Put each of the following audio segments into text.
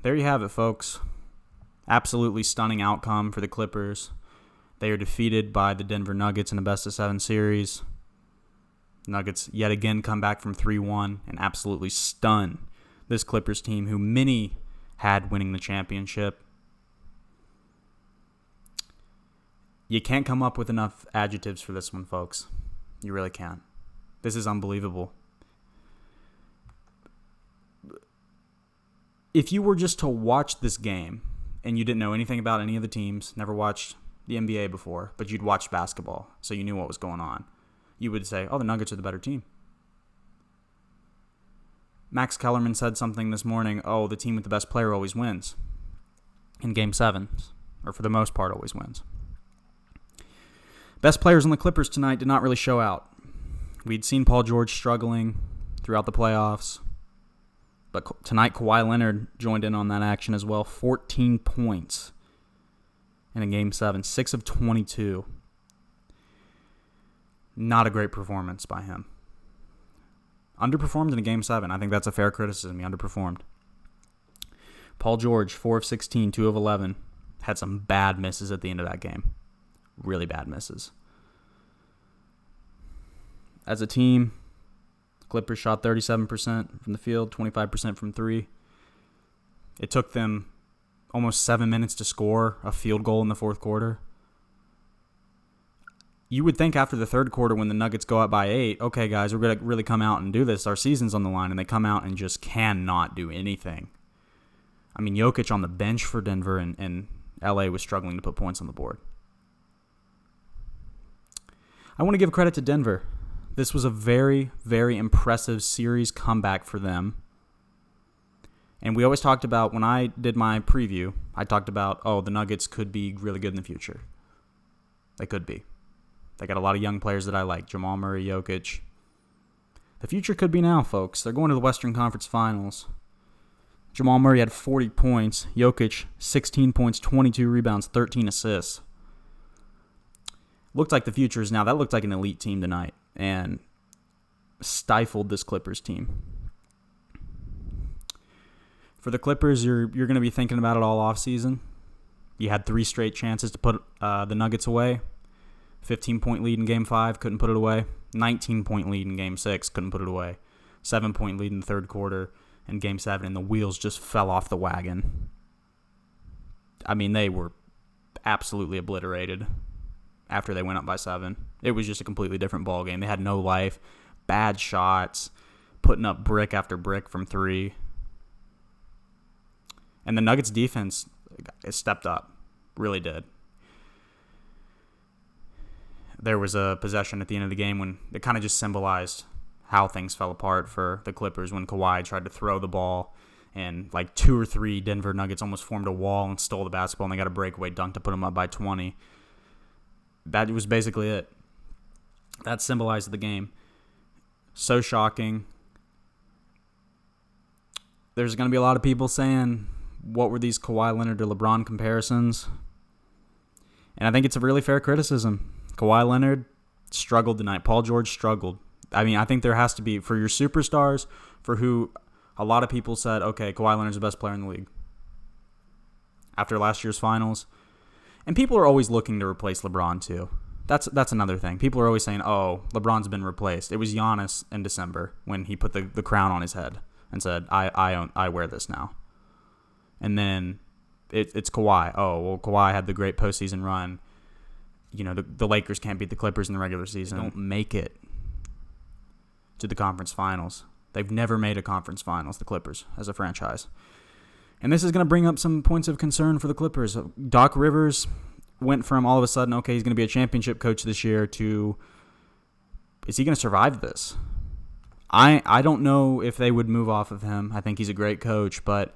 there you have it, folks. Absolutely stunning outcome for the Clippers. They are defeated by the Denver Nuggets in the best-of-7 series. Nuggets yet again come back from 3-1 and absolutely stun this Clippers team, who many had winning the championship. You can't come up with enough adjectives for this one, folks. You really can't. This is unbelievable. If you were just to watch this game and you didn't know anything about any of the teams, never watched the NBA before, but you'd watched basketball, so you knew what was going on, you would say, oh, the Nuggets are the better team. Max Kellerman said something this morning, oh, the team with the best player always wins in Game 7, or for the most part always wins. Best players on the Clippers tonight did not really show out. We'd seen Paul George struggling throughout the playoffs, but tonight Kawhi Leonard joined in on that action as well. 14 points in a Game 7, 6 of 22. Not a great performance by him. Underperformed in a Game 7. I think that's a fair criticism. He underperformed. Paul George, 4 of 16, 2 of 11. Had some bad misses at the end of that game. Really bad misses. As a team, Clippers shot 37% from the field, 25% from 3. It took them almost 7 minutes to score a field goal in the fourth quarter. You would think after the third quarter when the Nuggets go up by 8, okay, guys, we're going to really come out and do this. Our season's on the line, and they come out and just cannot do anything. I mean, Jokic on the bench for Denver and LA was struggling to put points on the board. I want to give credit to Denver. This was a very, very impressive series comeback for them. And we always talked about, when I did my preview, I talked about, oh, the Nuggets could be really good in the future. They could be. They got a lot of young players that I like. Jamal Murray, Jokic. The future could be now, folks. They're going to the Western Conference Finals. Jamal Murray had 40 points. Jokic, 16 points, 22 rebounds, 13 assists. Looked like the future is now. That looked like an elite team tonight and stifled this Clippers team. For the Clippers, you're going to be thinking about it all offseason. You had 3 straight chances to put the Nuggets away. 15-point lead in Game 5, couldn't put it away. 19-point lead in Game 6, couldn't put it away. 7-point lead in the third quarter in Game 7, and the wheels just fell off the wagon. I mean, they were absolutely obliterated after they went up by 7. It was just a completely different ball game. They had no life, bad shots, putting up brick after brick from 3. And the Nuggets defense stepped up, really did. There was a possession at the end of the game when it kind of just symbolized how things fell apart for the Clippers when Kawhi tried to throw the ball and like 2 or 3 Denver Nuggets almost formed a wall and stole the basketball, and they got a breakaway dunk to put them up by 20. That was basically it. That symbolized the game. So shocking. There's going to be a lot of people saying, what were these Kawhi Leonard to LeBron comparisons? And I think it's a really fair criticism. Kawhi Leonard struggled tonight. Paul George struggled. I mean, I think there has to be, for your superstars, for who a lot of people said, okay, Kawhi Leonard's the best player in the league after last year's finals. And people are always looking to replace LeBron, too. That's another thing. People are always saying, oh, LeBron's been replaced. It was Giannis in December when he put the crown on his head and said, I wear this now. And then it's Kawhi. Oh, well, Kawhi had the great postseason run. You know, the Lakers can't beat the Clippers in the regular season. They don't make it to the conference finals. They've never made a conference finals, the Clippers, as a franchise. And this is going to bring up some points of concern for the Clippers. Doc Rivers went from all of a sudden, okay, he's going to be a championship coach this year, to, is he going to survive this? I don't know if they would move off of him. I think he's a great coach, but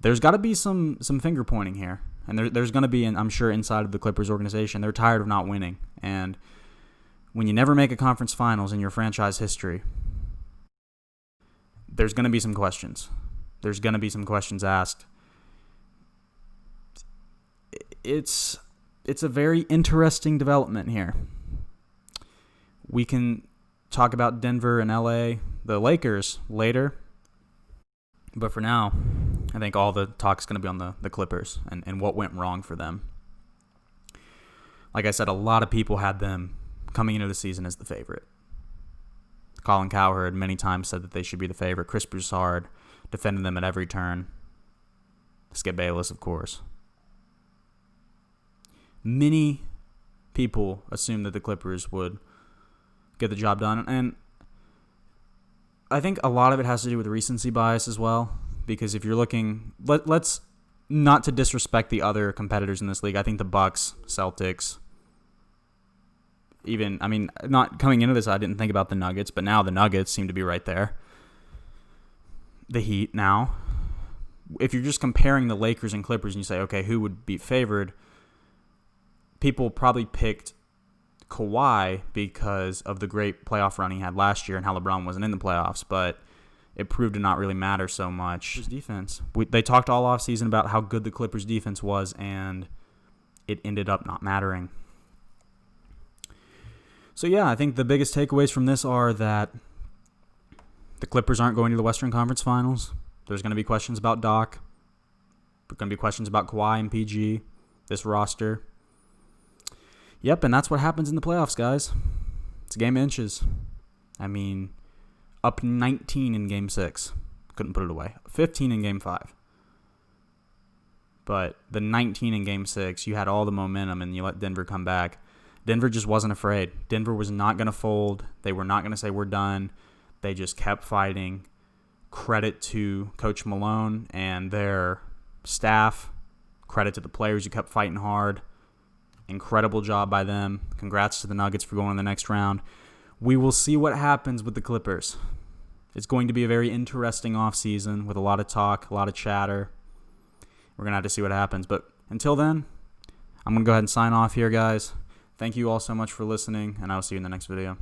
there's got to be some finger pointing here. And there's going to be, I'm sure, inside of the Clippers organization, they're tired of not winning. And when you never make a conference finals in your franchise history, there's going to be some questions. There's going to be some questions asked. It's a very interesting development here. We can talk about Denver and LA, the Lakers, later. But for now, I think all the talk's going to be on the Clippers and what went wrong for them. Like I said, a lot of people had them coming into the season as the favorite. Colin Cowherd many times said that they should be the favorite. Chris Broussard defended them at every turn. Skip Bayless, of course. Many people assumed that the Clippers would get the job done, and I think a lot of it has to do with recency bias as well, because if you're looking, let's not to disrespect the other competitors in this league. I think the Bucks, Celtics, not coming into this, I didn't think about the Nuggets, but now the Nuggets seem to be right there. The Heat now. If you're just comparing the Lakers and Clippers and you say, okay, who would be favored, people probably picked Kawhi because of the great playoff run he had last year and how LeBron wasn't in the playoffs, but it proved to not really matter so much. Defense. They talked all offseason about how good the Clippers' defense was, and it ended up not mattering. So, yeah, I think the biggest takeaways from this are that the Clippers aren't going to the Western Conference Finals. There's going to be questions about Doc. There's going to be questions about Kawhi and PG, this roster. Yep, and that's what happens in the playoffs, guys. It's a game of inches. Up 19 in Game 6. Couldn't put it away. 15 in Game 5. But the 19 in Game 6, you had all the momentum and you let Denver come back. Denver just wasn't afraid. Denver was not going to fold. They were not going to say we're done. They just kept fighting. Credit to Coach Malone and their staff. Credit to the players who kept fighting hard. Incredible job by them. Congrats to the Nuggets for going to the next round. We will see what happens with the Clippers. It's going to be a very interesting offseason with a lot of talk, a lot of chatter. We're going to have to see what happens. But until then, I'm going to go ahead and sign off here, guys. Thank you all so much for listening, and I will see you in the next video.